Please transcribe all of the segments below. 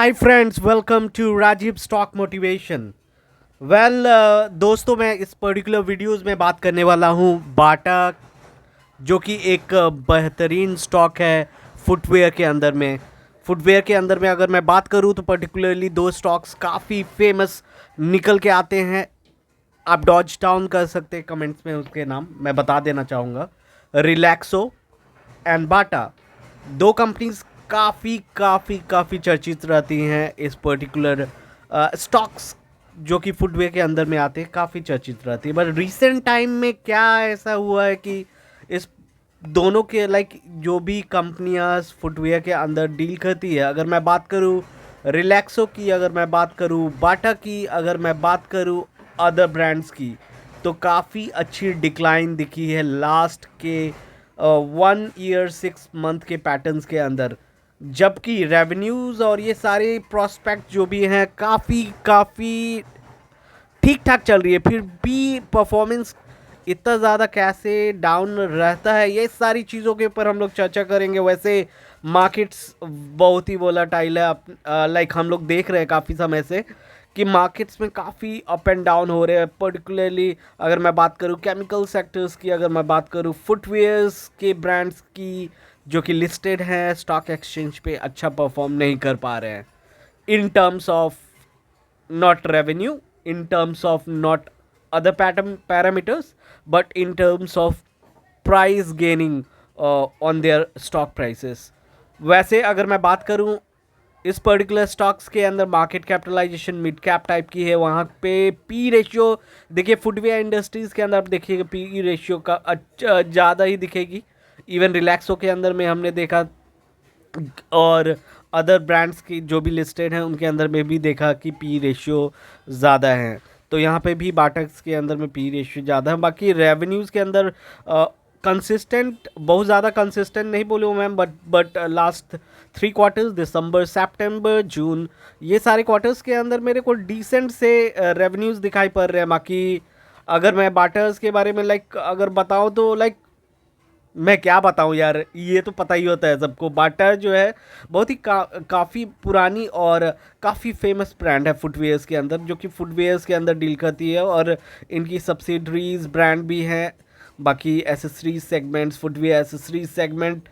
Hi friends, welcome to Rajiv stock motivation. दोस्तों, मैं इस पर्टिकुलर वीडियोस में बात करने वाला हूँ बाटा, जो कि एक बेहतरीन स्टॉक है फुटवेयर के अंदर में। फुटवेयर के अंदर में अगर मैं बात करूँ तो पर्टिकुलरली दो स्टॉक्स काफ़ी फेमस निकल के आते हैं। आप डॉज डाउन कर सकते हैं कमेंट्स में, उसके नाम मैं बता देना चाहूँगा। रिलैक्सो एंड बाटा, दो कंपनीज काफ़ी काफ़ी काफ़ी चर्चित रहती हैं। इस पर्टिकुलर स्टॉक्स जो कि फुटवेयर के अंदर में आते हैं काफ़ी चर्चित रहती है। बट रिसेंट टाइम में क्या ऐसा हुआ है कि इस दोनों के जो भी कंपनियां फुटवेयर के अंदर डील करती है, अगर मैं बात करूं रिलैक्सो की, अगर मैं बात करूं बाटा की, अगर मैं बात करूं अदर ब्रांड्स की, तो काफ़ी अच्छी डिक्लाइन दिखी है लास्ट के 1 ईयर 6 मंथ के पैटर्न्स के अंदर। जबकि रेवेन्यूज़ और ये सारे प्रोस्पेक्ट जो भी हैं काफ़ी काफ़ी ठीक ठाक चल रही है, फिर भी परफॉर्मेंस इतना ज़्यादा कैसे डाउन रहता है, ये सारी चीज़ों के ऊपर हम लोग चर्चा करेंगे। वैसे मार्केट्स बहुत ही वोलाटाइल है, हम लोग देख रहे हैं काफ़ी समय से कि मार्केट्स में काफ़ी अप एंड डाउन हो रहे हैं। पर्टिकुलरली अगर मैं बात करूँ केमिकल सेक्टर्स की, अगर मैं बात करूँ फुटवेयर्स के ब्रांड्स की जो कि लिस्टेड हैं स्टॉक एक्सचेंज पे, अच्छा परफॉर्म नहीं कर पा रहे हैं in terms of not revenue, in terms of not other parameters, but in terms of price gaining on their stock prices. वैसे अगर मैं बात करूं इस पर्टिकुलर स्टॉक्स के अंदर market capitalization mid cap type की है, वहाँ पे पी रेशियो देखिए, फुटवेयर इंडस्ट्रीज़ के अंदर आप देखिएगा पी रेशियो का ज़्यादा ही दिखेगी। इवन रिलैक्सो के अंदर में हमने देखा, और अदर ब्रांड्स की जो भी लिस्टेड हैं उनके अंदर में भी देखा कि पी रेशियो ज़्यादा है। तो यहाँ पे भी बाटक्स के अंदर में पी रेशियो ज़्यादा है। बाकी रेवेन्यूज़ के अंदर कंसिस्टेंट, बहुत ज़्यादा कंसिस्टेंट नहीं बोले हूँ मैम, बट लास्ट 3 क्वार्टर्स दिसंबर सितंबर जून, ये सारे क्वार्टर्स के अंदर मेरे को डिसेंट से रेवेन्यूज़ दिखाई पड़ रहे हैं। बाकी अगर मैं बाटर्स के बारे में अगर बताऊँ तो मैं क्या बताऊं यार, ये तो पता ही होता है सबको। बाटा जो है बहुत ही काफ़ी पुरानी और काफ़ी फेमस ब्रांड है फुटवेयर्स के अंदर, जो कि फुटवेयर्स के अंदर डील करती है, और इनकी सब्सिडरीज ब्रांड भी हैं। बाकी accessories segments, footwear accessories segment,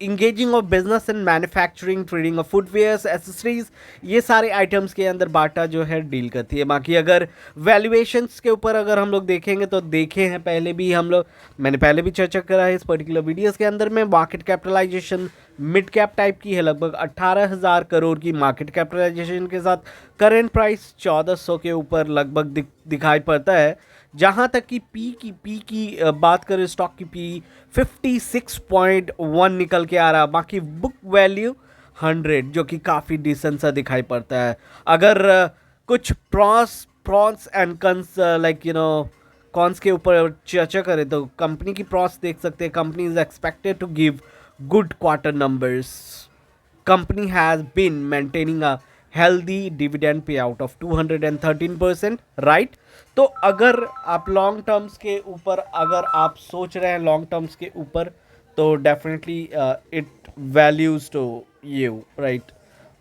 engaging of business and manufacturing trading of footwears accessories, ये सारे आइटम्स के अंदर बाटा जो है डील करती है। बाकी अगर वैल्यूएशंस के ऊपर अगर हम लोग देखेंगे तो देखे हैं पहले भी हम लोग, मैंने पहले भी चर्चा करा है इस पर्टिकुलर वीडियोस के अंदर में। Market capitalization mid cap type की है, लगभग 18,000 करोड़ की मार्केट कैपिटलाइजेशन के साथ करेंट प्राइस 1400 के ऊपर लगभग दिखाई पड़ता है। जहां तक कि पी की बात करें, स्टॉक की पी 56.1 निकल के आ रहा। बाकी बुक वैल्यू 100, जो कि काफ़ी डिसेंट सा दिखाई पड़ता है। अगर कुछ प्रॉन्स एंड कंस कॉन्स के ऊपर चर्चा करें तो कंपनी की प्रॉस देख सकते हैं। Company is expected to give good quarter numbers. Company has been maintaining a healthy dividend payout of 213%, right. तो अगर आप लॉन्ग टर्म्स के ऊपर अगर आप सोच रहे हैं लॉन्ग टर्म्स के ऊपर, तो definitely it values to you, right.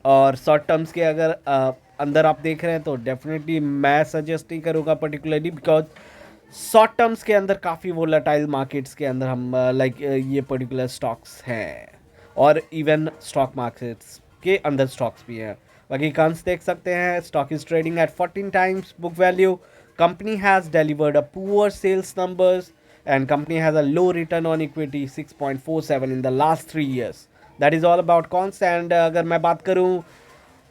और शॉर्ट टर्म्स के अगर अंदर आप देख रहे हैं तो डेफिनेटली मैं सजेस्ट ही करूँगा, पर्टिकुलरली बिकॉज शॉर्ट टर्म्स के अंदर काफ़ी वोलाटाइल मार्केट्स के अंदर हम ये पर्टिकुलर स्टॉक्स हैं, और इवन स्टॉक मार्केट्स के अंदर स्टॉक्स भी हैं। बाकी कंस देख सकते हैं, stock is trading at 14 times book value. Company has delivered a poor sales numbers and company has a low return on equity 6.47 in the last 3 years। That is all about cons. And अगर मैं बात करूँ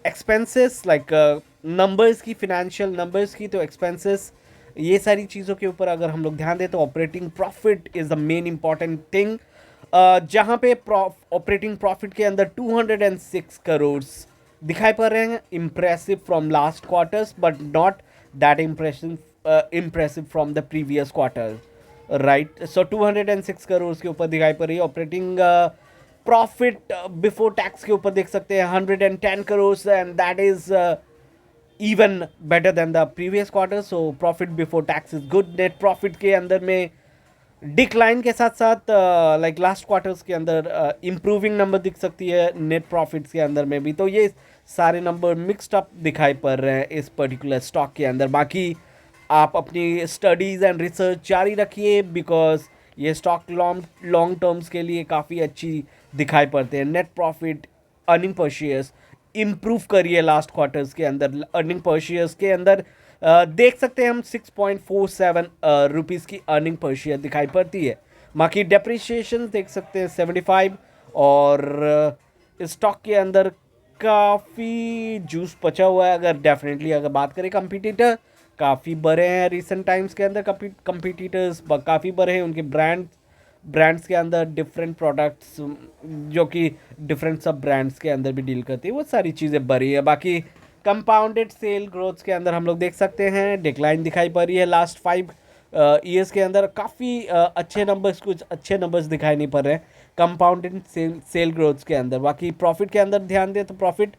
expenses, numbers की, financial numbers की, तो expenses ये सारी चीज़ों के ऊपर अगर हम लोग ध्यान दें तो operating profit is the main important thing. जहाँ पे ऑपरेटिंग प्रॉफिट के अंदर 206 करोड़ दिखाई पड़ रहे हैं, impressive from last quarters but not that impressive from the previous quarter, right. So 206 crore के ऊपर दिखाई पड़ रही है। ऑपरेटिंग प्रॉफिट बिफोर टैक्स के ऊपर देख सकते हैं 110 crore, and that is even better than the previous quarter, so profit before tax is good। net profit के अंदर में डिक्लाइन के साथ साथ लास्ट क्वार्टर्स के अंदर इम्प्रूविंग नंबर दिख सकती है नेट प्रॉफिट्स के अंदर में भी। तो ये सारे नंबर मिक्स्ड अप दिखाई पड़ रहे हैं इस पर्टिकुलर स्टॉक के अंदर। बाकी आप अपनी स्टडीज़ एंड रिसर्च जारी रखिए, बिकॉज ये स्टॉक लॉन्ग टर्म्स के लिए काफ़ी अच्छी दिखाई पड़ते हैं। Net profit, earning per shares improve करिए लास्ट क्वार्टर्स के अंदर। अर्निंग पर शेयर्स के अंदर देख सकते हैं हम 6.47 रुपीज़ की अर्निंग पर शेयर दिखाई पड़ती है। बाकी डेप्रिसिएशन देख सकते हैं 75, और स्टॉक के अंदर काफ़ी जूस बचा हुआ है। अगर डेफिनेटली अगर बात करें कंपटीटर काफ़ी बड़े हैं रिसेंट टाइम्स के अंदर, कंपटीटर्स काफ़ी बड़े हैं। उनके ब्रांड्स के अंदर डिफरेंट प्रोडक्ट्स जो कि डिफरेंट सब ब्रांड्स के अंदर भी डील करती है, वो सारी चीज़ें बड़ी है। बाकी कंपाउंडेड सेल ग्रोथ के अंदर हम लोग देख सकते हैं डिक्लाइन दिखाई पड़ रही है लास्ट 5 ईयर्स के अंदर। काफ़ी अच्छे नंबर्स, कुछ अच्छे नंबर्स दिखाई नहीं पड़ रहे हैं कंपाउंडेड सेल ग्रोथ के अंदर। बाकी प्रॉफिट के अंदर ध्यान दें तो प्रॉफिट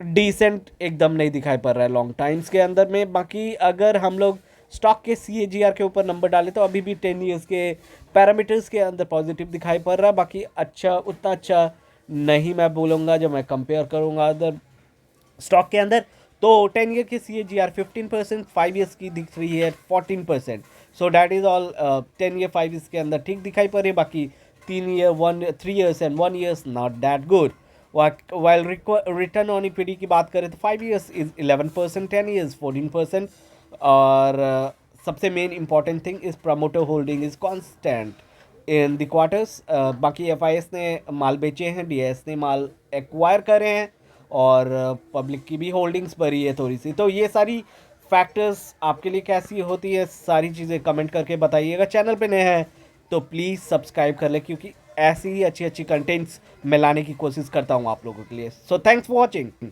डिसेंट एकदम नहीं दिखाई पड़ रहा है लॉन्ग टाइम्स के अंदर में। बाकी अगर हम लोग स्टॉक के CAGR के ऊपर नंबर डालें तो अभी भी 10 ईयर्स के पैरामीटर्स के अंदर पॉजिटिव दिखाई पड़ रहा है। बाकी अच्छा, उतना अच्छा नहीं मैं बोलूँगा जब मैं कंपेयर करूँगा अदर स्टॉक के अंदर। तो 10 ईयर की CAGR 15%, 5 ईयर्स की दिख रही है 14%। So that is all. 10 year 5 years के अंदर ठीक दिखाई पड़ रही है। बाकी 3 years and 1 years not that good. While return on equity की बात करें तो 5 ईयर्स इज़ 11%, 10 ईयर्स 14%। और सबसे main important thing is promoter holding is constant in the quarters. बाकी FIS ने माल बेचे हैं, DIS ने माल एक्वायर करे हैं, और पब्लिक की भी होल्डिंग्स बढ़ी है थोड़ी सी। तो ये सारी फैक्टर्स आपके लिए कैसी होती है, सारी चीज़ें कमेंट करके बताइएगा। चैनल पे नए हैं तो प्लीज़ सब्सक्राइब कर ले, क्योंकि ऐसी ही अच्छी अच्छी कंटेंट्स मैं लाने की कोशिश करता हूँ आप लोगों के लिए। So thanks for watching.